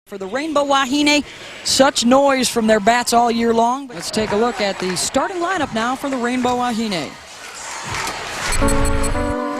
For the Rainbow Wahine, such noise from their bats all year long. Let's take a look at the starting lineup now for the Rainbow Wahine.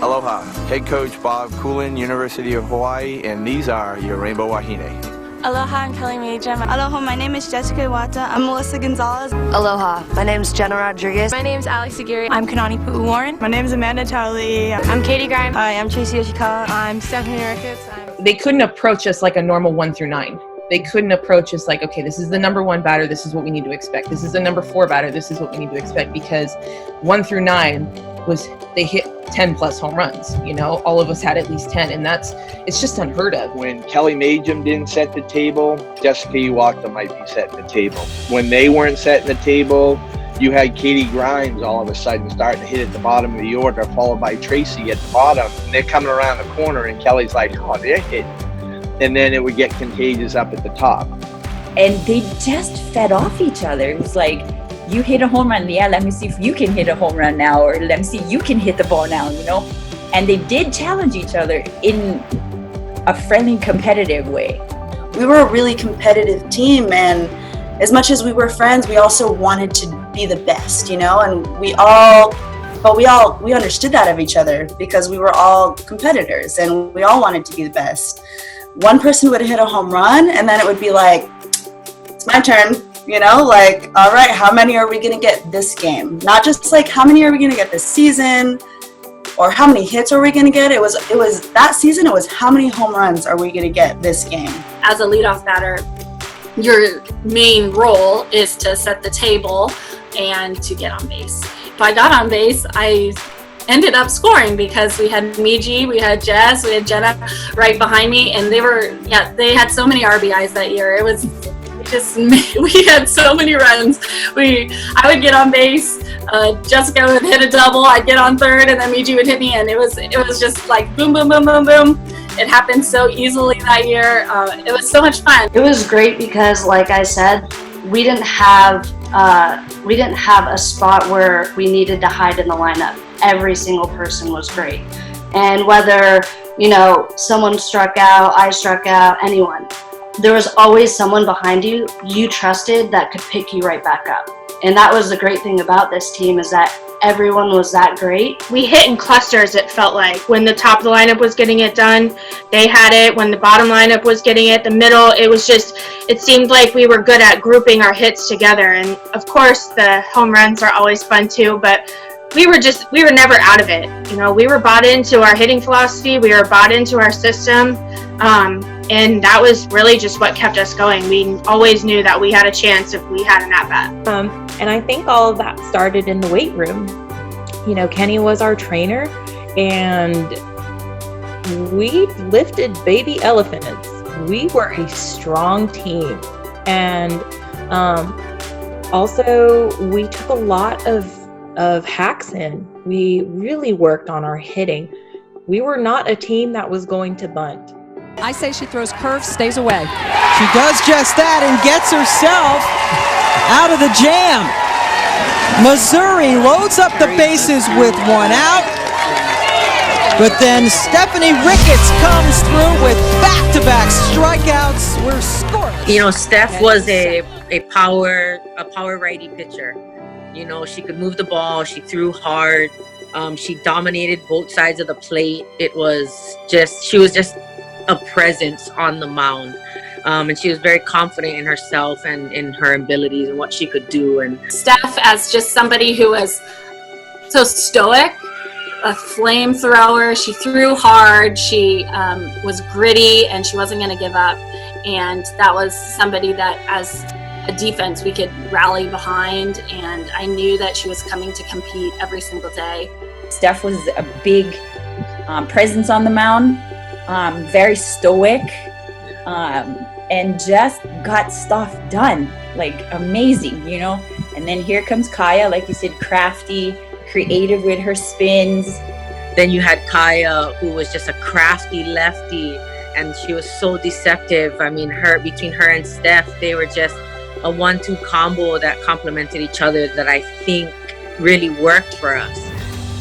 Aloha, head coach Bob Coolin, University of Hawaii, and these are your Rainbow Wahine. Aloha, I'm Kelly Major. Aloha, my name is Jessica Iwata. I'm Melissa Gonzalez. Aloha, my name is Jenna Rodriguez. My name is Alex Aguirre. I'm Kanani Pu'u-Warren. My name is Amanda Charlie. I'm Katie Grimes. Hi, I'm Tracy Yoshikawa. I'm Stephanie Ricketts. They couldn't approach us like a normal 1 through 9. They couldn't approach us like, okay, this is the number 1 batter, this is what we need to expect. This is the number 4 batter, this is what we need to expect, because 1 through 9 they hit 10 plus home runs. You know, all of us had at least 10, and it's just unheard of. When Kelly Majum didn't set the table, Jessica Iwata might be setting the table. When they weren't setting the table, you had Katie Grimes all of a sudden starting to hit at the bottom of the order, followed by Tracy at the bottom. And they're coming around the corner, and Kelly's like, oh, they're hitting. And then it would get contagious up at the top. And they just fed off each other. It was like, you hit a home run, yeah, let me see if you can hit a home run now, or let me see you can hit the ball now, you know? And they did challenge each other in a friendly, competitive way. We were a really competitive team, and as much as we were friends, we also wanted to be the best, you know? And we understood that of each other because we were all competitors and we all wanted to be the best. One person would hit a home run, and then it would be like, it's my turn, you know, like, all right, how many are we going to get this game? Not just like, how many are we going to get this season, or how many hits are we going to get? It was that season, it was how many home runs are we going to get this game? As a leadoff batter, your main role is to set the table and to get on base. If I got on base, I ended up scoring because we had Miji, we had Jess, we had Jenna right behind me, and they had so many RBIs that year. It was just, we had so many runs. I would get on base, Jessica would hit a double, I'd get on third, and then Miji would hit me, and it was just like boom, boom, boom, boom, boom. It happened so easily that year. It was so much fun. It was great because, like I said, we didn't have a spot where we needed to hide in the lineup. Every single person was great. And whether, you know, someone struck out, I struck out, anyone, there was always someone behind you trusted that could pick you right back up. And that was the great thing about this team, is that everyone was that great. We hit in clusters, it felt like. When the top of the lineup was getting it done, they had it. When the bottom lineup was getting it, the middle, it seemed like we were good at grouping our hits together. And of course, the home runs are always fun too, but we were never out of it. You know, we were bought into our hitting philosophy, we were bought into our system, and that was really just what kept us going. We always knew that we had a chance if we had an at-bat. And I think all of that started in the weight room. You know, Kenny was our trainer, and we lifted baby elephants. We were a strong team. And also, we took a lot of hacks in. We really worked on our hitting. We were not a team that was going to bunt. I say she throws curves, stays away. She does just that and gets herself out of the jam. Missouri loads up the bases with 1 out, but then Stephanie Ricketts comes through with back-to-back strikeouts. We're scoreless. You know, Steph was a power righty pitcher. You know, she could move the ball, she threw hard, she dominated both sides of the plate. She was just a presence on the mound. And she was very confident in herself and in her abilities and what she could do. And Steph, as just somebody who was so stoic, a flamethrower, she threw hard, she was gritty, and she wasn't going to give up. And that was somebody that, as a defense, we could rally behind, and I knew that she was coming to compete every single day. Steph was a big presence on the mound, very stoic, and just got stuff done, like amazing, you know. And then here comes Kaya, like you said, crafty, creative with her spins. Then you had Kaya, who was just a crafty lefty, and she was so deceptive. I mean, between her and Steph, they were just a 1-2 combo that complemented each other that I think really worked for us.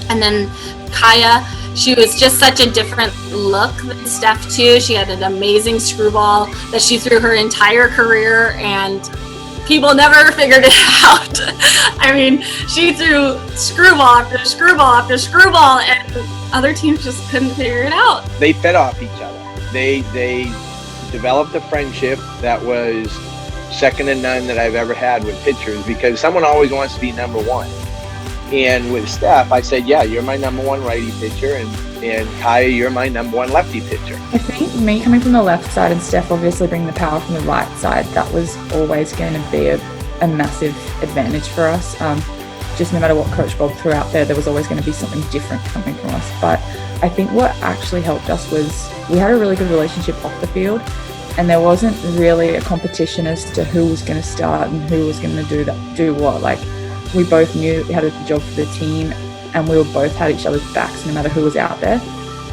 And then Kaya, She was just such a different look than Steph too. She had an amazing screwball that she threw her entire career, and people never figured it out. I mean, she threw screwball after screwball after screwball, and other teams just couldn't figure it out. They fed off each other. They developed a friendship that was second to none that I've ever had with pitchers, because someone always wants to be number one. And with Steph, I said, yeah, you're my number one righty pitcher, and Kaya, you're my number one lefty pitcher. I think me coming from the left side and Steph obviously bringing the power from the right side, that was always going to be a massive advantage for us. Just no matter what Coach Bob threw out there was always going to be something different coming from us. But I think what actually helped us was we had a really good relationship off the field, and there wasn't really a competition as to who was going to start and who was going to do what. Like, we both knew we had a job for the team, and we both had each other's backs no matter who was out there.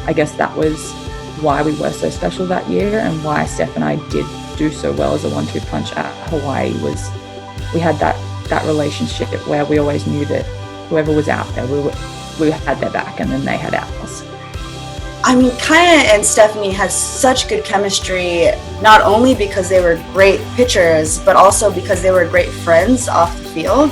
I guess that was why we were so special that year, and why Steph and I did do so well as a 1-2 punch at Hawaii. Was we had that relationship where we always knew that whoever was out there, we had their back, and then they had ours. I mean, Kaya and Stephanie had such good chemistry, not only because they were great pitchers, but also because they were great friends off the field.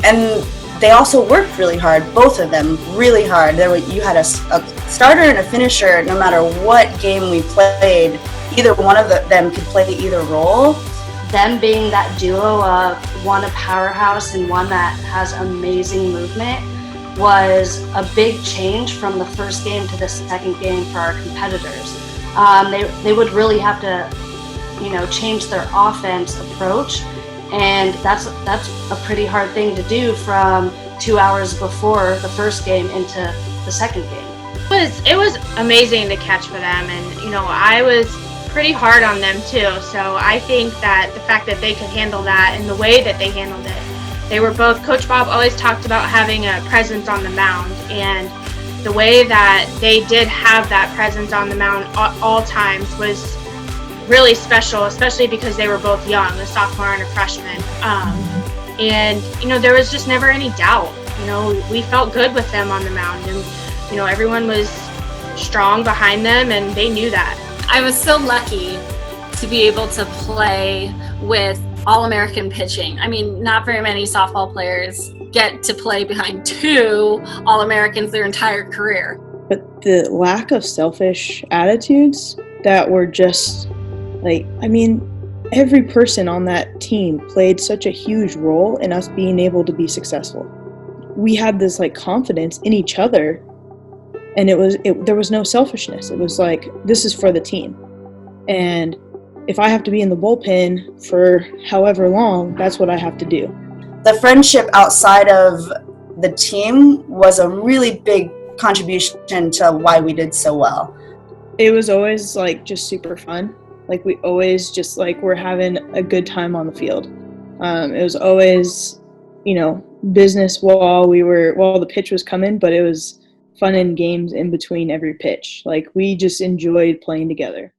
And they also worked really hard, both of them, really hard. You had a starter and a finisher. No matter what game we played, either one of them could play either role. Them being that duo of one a powerhouse and one that has amazing movement was a big change from the first game to the second game for our competitors. They would really have to, change their offense approach, and that's a pretty hard thing to do from 2 hours before the first game into the second game. It was amazing to catch for them, and I was pretty hard on them too. So I think that the fact that they could handle that and the way that they handled it, they were both. Coach Bob always talked about having a presence on the mound, and the way that they did have that presence on the mound all times was really special, especially because they were both young, a sophomore and a freshman. And there was just never any doubt. We felt good with them on the mound, and everyone was strong behind them, and they knew that. I was so lucky to be able to play with All-American pitching. I mean, not very many softball players get to play behind 2 All-Americans their entire career. But the lack of selfish attitudes that were just every person on that team played such a huge role in us being able to be successful. We had this confidence in each other, and there was no selfishness. It was this is for the team, and if I have to be in the bullpen for however long, that's what I have to do. The friendship outside of the team was a really big contribution to why we did so well. It was always just super fun. We always just we're having a good time on the field. It was always, business while the pitch was coming, but it was fun and games in between every pitch. We just enjoyed playing together.